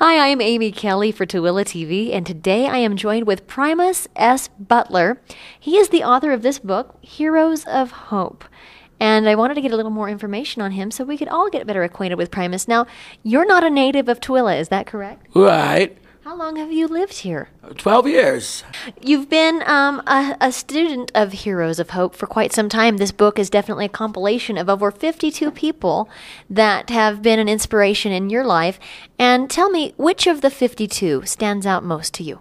Hi, I am Amy Kelly for TooeleTV, and today I am joined with Primus Butler. He is the author of this book, Heroes of Hope. And I wanted to get a little more information on him so we could all get better acquainted with Primus. Now, you're not a native of Tooele, is that correct? Right. How long have you lived here? 12 years. You've been a student of Heroes of Hope for quite some time. This book is definitely a compilation of over 52 people that have been an inspiration in your life. And tell me, which of the 52 stands out most to you?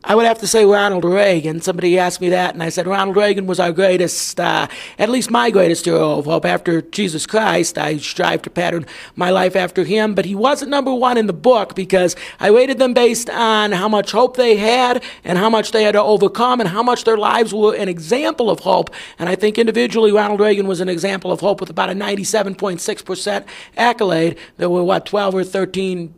I would have to say Ronald Reagan. Somebody asked me that, and I said Ronald Reagan was our greatest, at least my greatest hero of hope. After Jesus Christ, I strive to pattern my life after him, but he wasn't number one in the book because I rated them based on how much hope they had and how much they had to overcome and how much their lives were an example of hope. And I think individually Ronald Reagan was an example of hope with about a 97.6% accolade. There were, 12 or 13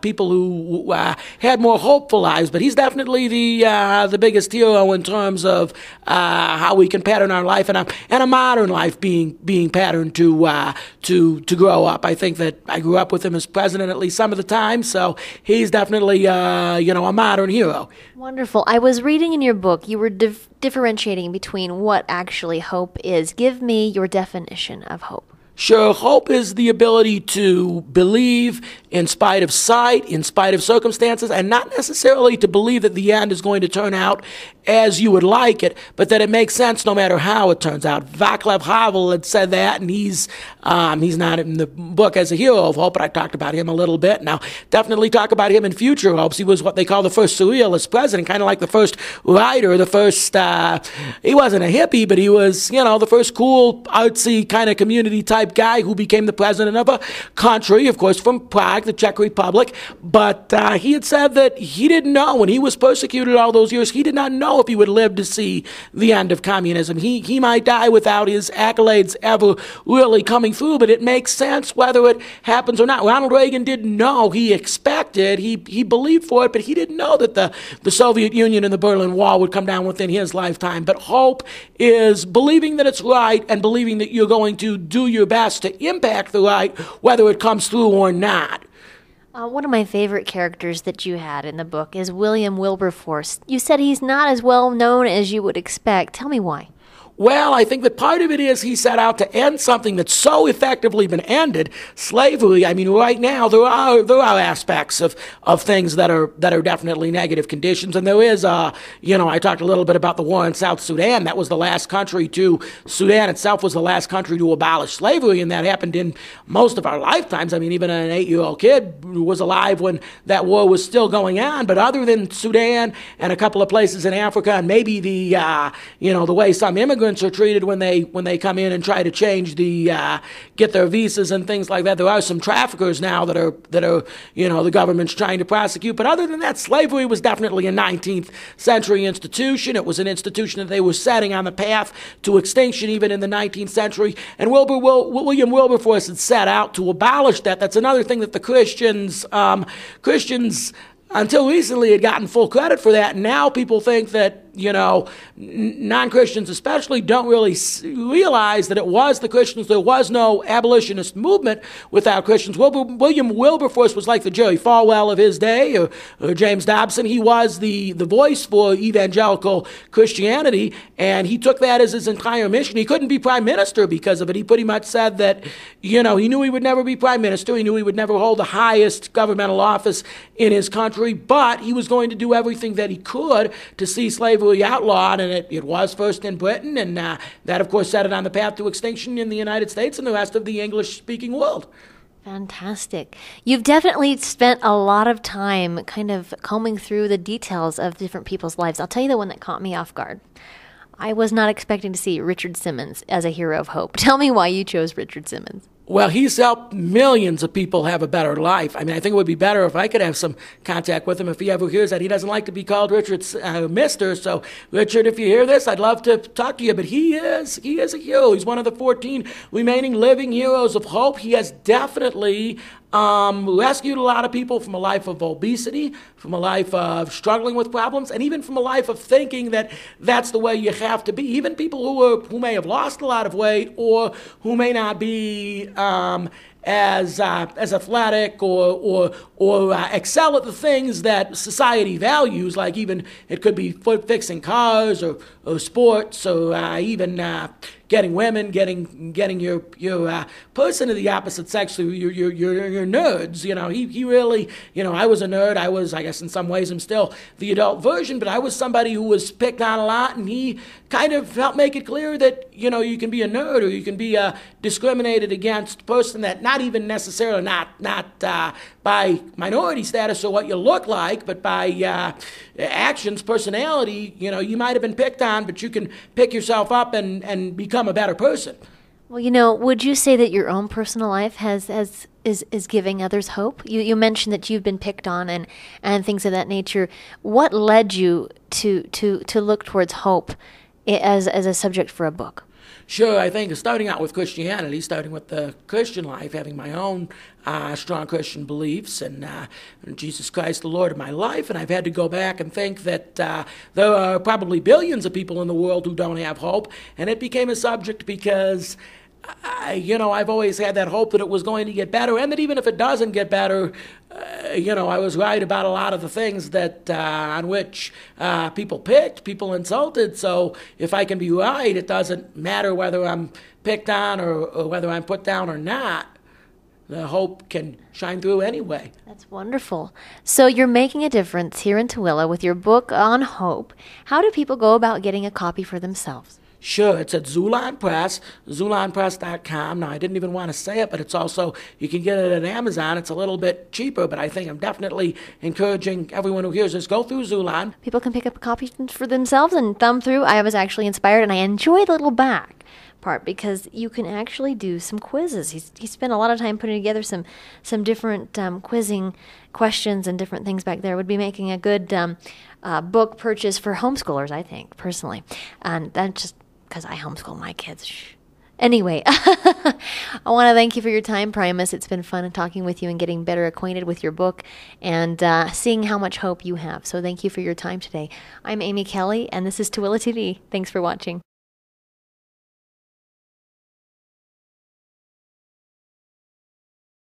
people who had more hopeful lives, but he's definitely the biggest hero in terms of how we can pattern our life and a modern life being patterned to grow up. I think that I grew up with him as president at least some of the time, so he's definitely a modern hero. Wonderful. I was reading in your book, you were differentiating between what actually hope is. Give me your definition of hope. Sure, hope is the ability to believe in spite of sight, in spite of circumstances, and not necessarily to believe that the end is going to turn out as you would like it, but that it makes sense no matter how it turns out. Václav Havel had said that, and he's not in the book as a hero of hope, but I talked about him a little bit. Now, definitely talk about him in future hopes. He was what they call the first surrealist president, kind of like the first writer, the first, he wasn't a hippie, but he was, the first cool, artsy kind of community type guy who became the president of a country, of course, from Prague, the Czech Republic. But he had said that he didn't know when he was persecuted all those years, he did not know if he would live to see the end of communism. He might die without his accolades ever really coming through, but it makes sense whether it happens or not. Ronald Reagan didn't know. He expected, he believed for it, but he didn't know that the Soviet Union and the Berlin Wall would come down within his lifetime. But hope is believing that it's right and believing that you're going to do your best to impact the right, whether it comes through or not. One of my favorite characters that you had in the book is William Wilberforce. You said he's not as well known as you would expect. Tell me why. Well, I think that part of it is he set out to end something that's so effectively been ended, slavery. I mean, right now there are aspects of things that are definitely negative conditions, and there is, I talked a little bit about the war in South Sudan. That was the last country Sudan itself was the last country to abolish slavery, and that happened in most of our lifetimes. I mean, even an 8-year-old kid was alive when that war was still going on. But other than Sudan and a couple of places in Africa, and maybe the way some immigrants are treated when they come in and try to change get their visas and things like that. There are some traffickers now that are the government's trying to prosecute. But other than that, slavery was definitely a 19th century institution. It was an institution that they were setting on the path to extinction even in the 19th century. And William Wilberforce had set out to abolish that. That's another thing that the Christians until recently had gotten full credit for that. And now people think that non-Christians especially don't really realize that it was the Christians. There was no abolitionist movement without Christians. William Wilberforce was like the Jerry Falwell of his day, or James Dobson. He was the voice for evangelical Christianity, and he took that as his entire mission. He couldn't be prime minister because of it. He pretty much said that, he knew he would never be prime minister. He knew he would never hold the highest governmental office in his country, but he was going to do everything that he could to see slavery outlawed, and it was first in Britain, and that, of course, set it on the path to extinction in the United States and the rest of the English-speaking world. Fantastic. You've definitely spent a lot of time kind of combing through the details of different people's lives. I'll tell you the one that caught me off guard. I was not expecting to see Richard Simmons as a hero of hope. Tell me why you chose Richard Simmons. Well, he's helped millions of people have a better life. I mean, I think it would be better if I could have some contact with him if he ever hears that. He doesn't like to be called Richard's Mister. So, Richard, if you hear this, I'd love to talk to you. But he is a hero. He's one of the 14 remaining living heroes of hope. He has definitely rescued a lot of people from a life of obesity, from a life of struggling with problems, and even from a life of thinking that that's the way you have to be. Even people who may have lost a lot of weight or who may not be as athletic or excel at the things that society values, like even it could be fixing cars or sports or even getting women, getting your person of the opposite sex, your nerds. He really, I was a nerd. I guess in some ways I'm still the adult version, but I was somebody who was picked on a lot, and he kind of helped make it clear that, you can be a nerd or you can be a discriminated against person that not even necessarily not by minority status or what you look like, but by actions, personality. You might have been picked on, but you can pick yourself up and become a better person. Well, would you say that your own personal life is giving others hope? You mentioned that you've been picked on and things of that nature. What led you to look towards hope as a subject for a book? Sure, I think starting out with Christianity, starting with the Christian life, having my own strong Christian beliefs and Jesus Christ, the Lord of my life, and I've had to go back and think that there are probably billions of people in the world who don't have hope, and it became a subject because I've always had that hope that it was going to get better, and that even if it doesn't get better, I was right about a lot of the things that on which people insulted. So if I can be right, it doesn't matter whether I'm picked on or whether I'm put down or not. The hope can shine through anyway. That's wonderful. So you're making a difference here in Tooele with your book on hope. How do people go about getting a copy for themselves? Sure, it's at Zulon Press, zulonpress.com. Now, I didn't even want to say it, but it's also, you can get it at Amazon. It's a little bit cheaper, but I think I'm definitely encouraging everyone who hears this, go through Zulon. People can pick up a copy for themselves and thumb through. I was actually inspired, and I enjoyed the little back part because you can actually do some quizzes. He spent a lot of time putting together some different quizzing questions and different things back there. Would be making a good book purchase for homeschoolers, I think, personally. And that's just because I homeschool my kids. Shh. Anyway, I want to thank you for your time, Primus. It's been fun talking with you and getting better acquainted with your book and seeing how much hope you have. So thank you for your time today. I'm Amy Kelly, and this is TooeleTV. Thanks for watching.